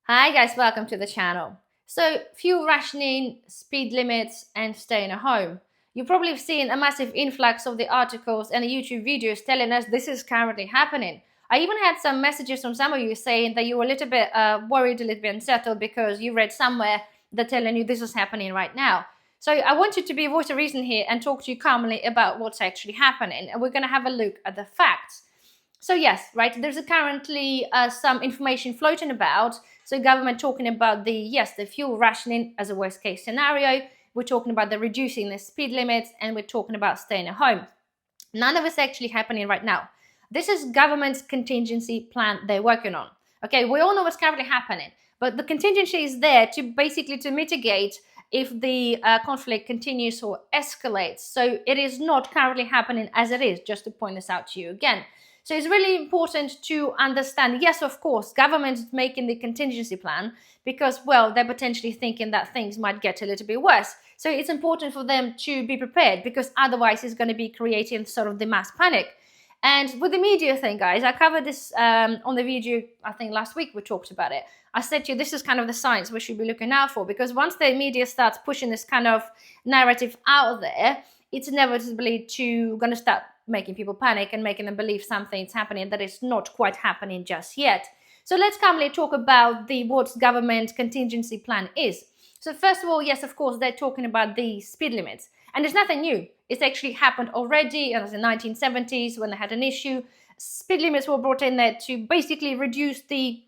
Hi guys, welcome to the channel. So, fuel rationing, speed limits, and staying at home. You probably have seen a massive influx of the articles and the YouTube videos telling us this is currently happening. I even had some messages from some of you saying that you were a little bit worried, a little bit unsettled because you read somewhere that telling you this is happening right now. So I wanted to be a voice of reason here and talk to you calmly about what's actually happening, and we're going to have a look at the facts. So yes, right, there's currently some information floating about. So government talking about the fuel rationing as a worst case scenario. We're talking about the reducing the speed limits, and we're talking about staying at home. None of it's actually happening right now. This is government's contingency plan they're working on. Okay, we all know what's currently happening, but the contingency is there to basically to mitigate if the conflict continues or escalates. So it is not currently happening as it is, just to point this out to you again. So it's really important to understand, yes, of course, government is making the contingency plan because, well, they're potentially thinking that things might get a little bit worse. So it's important for them to be prepared because otherwise it's going to be creating sort of the mass panic. And with the media thing, guys, I covered this on the video, I think last week we talked about it. I said to you, this is kind of the signs we should be looking out for, because once the media starts pushing this kind of narrative out there, it's inevitably going to start making people panic and making them believe something's happening that is not quite happening just yet. So let's calmly talk about what government contingency plan is. So first of all, yes, of course, they're talking about the speed limits. And it's nothing new. It's actually happened already in the 1970s when they had an issue. Speed limits were brought in there to basically reduce the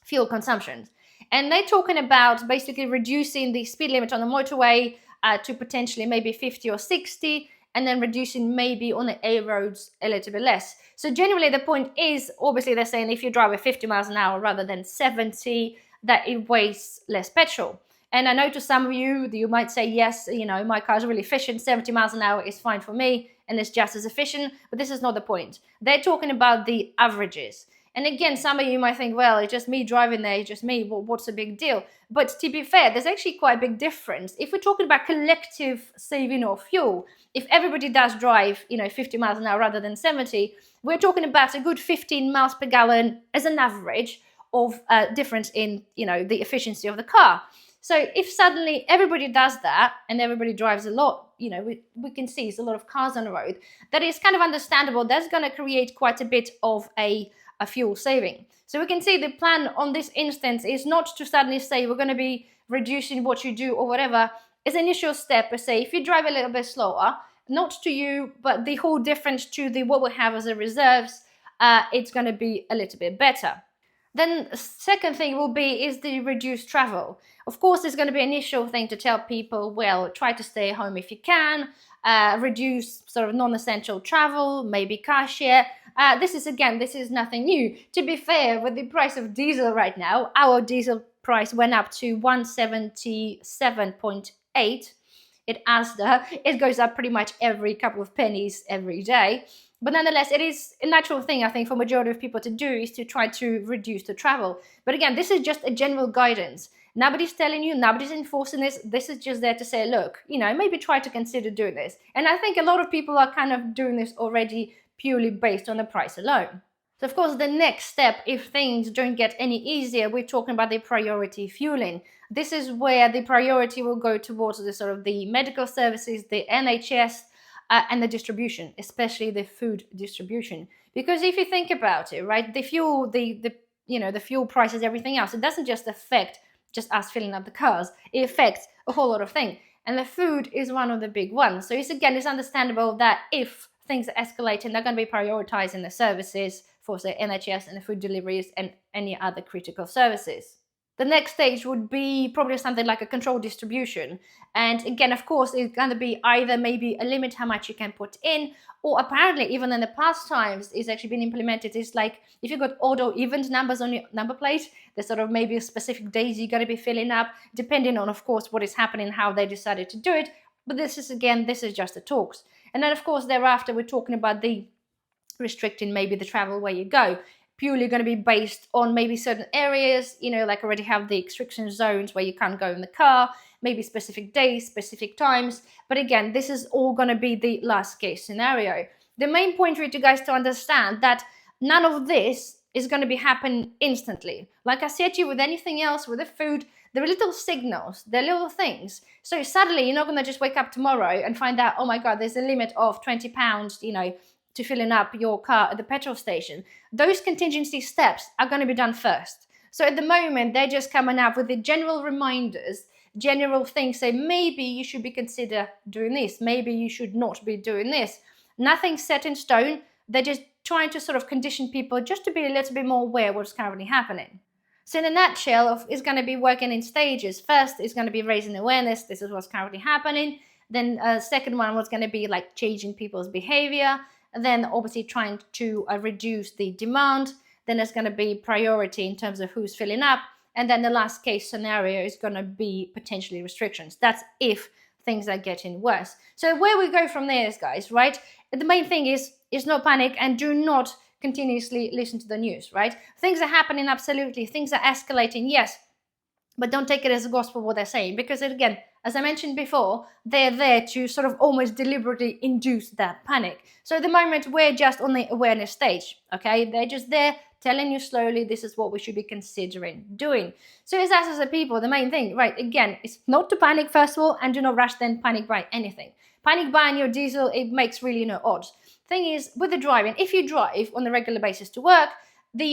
fuel consumption. And they're talking about basically reducing the speed limit on the motorway to potentially maybe 50 or 60, and then reducing maybe on the A roads a little bit less. So generally the point is, obviously they're saying if you drive at 50 miles an hour rather than 70, that it wastes less petrol. And I know to some of you, you might say, yes, my car is really efficient, 70 miles an hour is fine for me, and it's just as efficient, but this is not the point. They're talking about the averages. And again, some of you might think, well, it's just me driving there, it's just me, well, what's the big deal? But to be fair, there's actually quite a big difference. If we're talking about collective saving of fuel, if everybody does drive, 50 miles an hour rather than 70, we're talking about a good 15 miles per gallon as an average of difference in, the efficiency of the car. So if suddenly everybody does that and everybody drives a lot, we can see it's a lot of cars on the road, that is kind of understandable. That's going to create quite a bit of a fuel saving. So we can see the plan on this instance is not to suddenly say we're going to be reducing what you do or whatever. It's an initial step per se. If you drive a little bit slower, not to you, but the whole difference to what we have as a reserves, it's going to be a little bit better. Then the second thing is the reduced travel. Of course, there's going to be an initial thing to tell people, well, try to stay home if you can, reduce sort of non-essential travel, maybe car share. This is nothing new. To be fair, with the price of diesel right now, our diesel price went up to 177.8 at Asda. It goes up pretty much every couple of pennies every day. But nonetheless, it is a natural thing, I think, for majority of people to do, is to try to reduce the travel. But again, this is just a general guidance. Nobody's telling you, nobody's enforcing this. This is just there to say, look, maybe try to consider doing this. And I think a lot of people are kind of doing this already purely based on the price alone. So of course, the next step, if things don't get any easier, we're talking about the priority fueling. This is where the priority will go towards the sort of the medical services, the NHS, and the distribution, especially the food distribution. Because if you think about it, right, the fuel, the fuel prices, everything else, it doesn't just affect just us filling up the cars. It affects a whole lot of things. And the food is one of the big ones. So it's understandable that if things are escalating, they're going to be prioritizing the services for, say, NHS and the food deliveries and any other critical services. The next stage would be probably something like a controlled distribution. And again, of course, it's going to be either maybe a limit how much you can put in, or apparently even in the past times it's actually been implemented. It's like if you've got odd or even numbers on your number plate, there's sort of maybe specific days you got to be filling up, depending on, of course, what is happening, how they decided to do it. But this is just the talks. And then, of course, thereafter, we're talking about the restricting maybe the travel where you go. Purely going to be based on maybe certain areas, like already have the restriction zones where you can't go in the car, maybe specific days, specific times. But again, this is all going to be the last case scenario. The main point for you guys to understand that none of this is going to be happen instantly. Like I said to you, with anything else, with the food, there are little signals, there are little things. So suddenly you're not going to just wake up tomorrow and find out, oh my God, there's a limit of £20, to filling up your car at the petrol station. Those contingency steps are going to be done first. So at the moment, they're just coming up with the general reminders, general things, say maybe you should be consider doing this, maybe you should not be doing this. Nothing set in stone. They're just trying to sort of condition people just to be a little bit more aware of what's currently happening. So in a nutshell, it's going to be working in stages. First, it's going to be raising awareness. This is what's currently happening. Then second one was going to be like changing people's behavior. And then obviously trying to reduce the demand. Then there's going to be priority in terms of who's filling up. And then the last case scenario is going to be potentially restrictions. That's if things are getting worse. So where we go from there is, guys, right? The main thing is not panic and do not continuously listen to the news, right? Things are happening, absolutely. Things are escalating, yes. But don't take it as a gospel what they're saying, because again, as I mentioned before, they're there to sort of almost deliberately induce that panic. So at the moment, we're just on the awareness stage, okay? They're just there telling you slowly, this is what we should be considering doing. So as us as a people, the main thing, right, again, is not to panic first of all, and do not rush then panic buy anything. Panic buying your diesel, it makes really no odds. Thing is, with the driving, if you drive on a regular basis to work,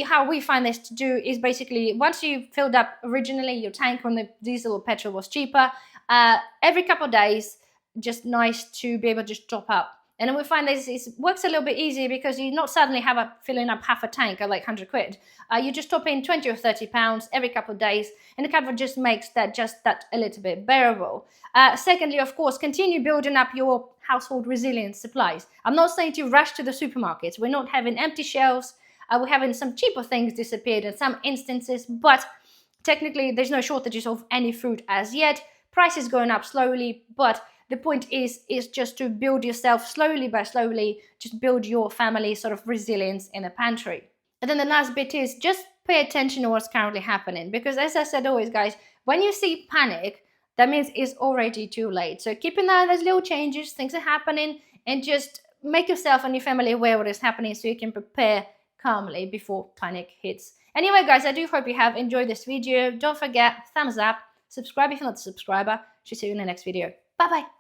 how we find this to do is basically once you filled up originally your tank on the diesel or petrol was cheaper, every couple of days, just nice to be able to just top up. And then we find this works a little bit easier because you not suddenly have filling up half a tank at like 100 quid. You just top in 20 or 30 pounds every couple of days, and it kind of just makes that a little bit bearable. Secondly, of course, continue building up your household resilience supplies. I'm not saying to rush to the supermarkets. We're not having empty shelves. We're having some cheaper things disappeared in some instances, but technically there's no shortages of any food as yet. Prices going up slowly, but the point is just to build yourself slowly by slowly, just build your family sort of resilience in a pantry. And then the last bit is just pay attention to what's currently happening, because as I said always, guys, when you see panic, that means it's already too late. So keep an eye on those little changes, things are happening, and just make yourself and your family aware of what is happening so you can prepare calmly before panic hits. Anyway, guys, I do hope you have enjoyed this video. Don't forget, thumbs up, subscribe if you're not a subscriber. See you in the next video. Bye bye.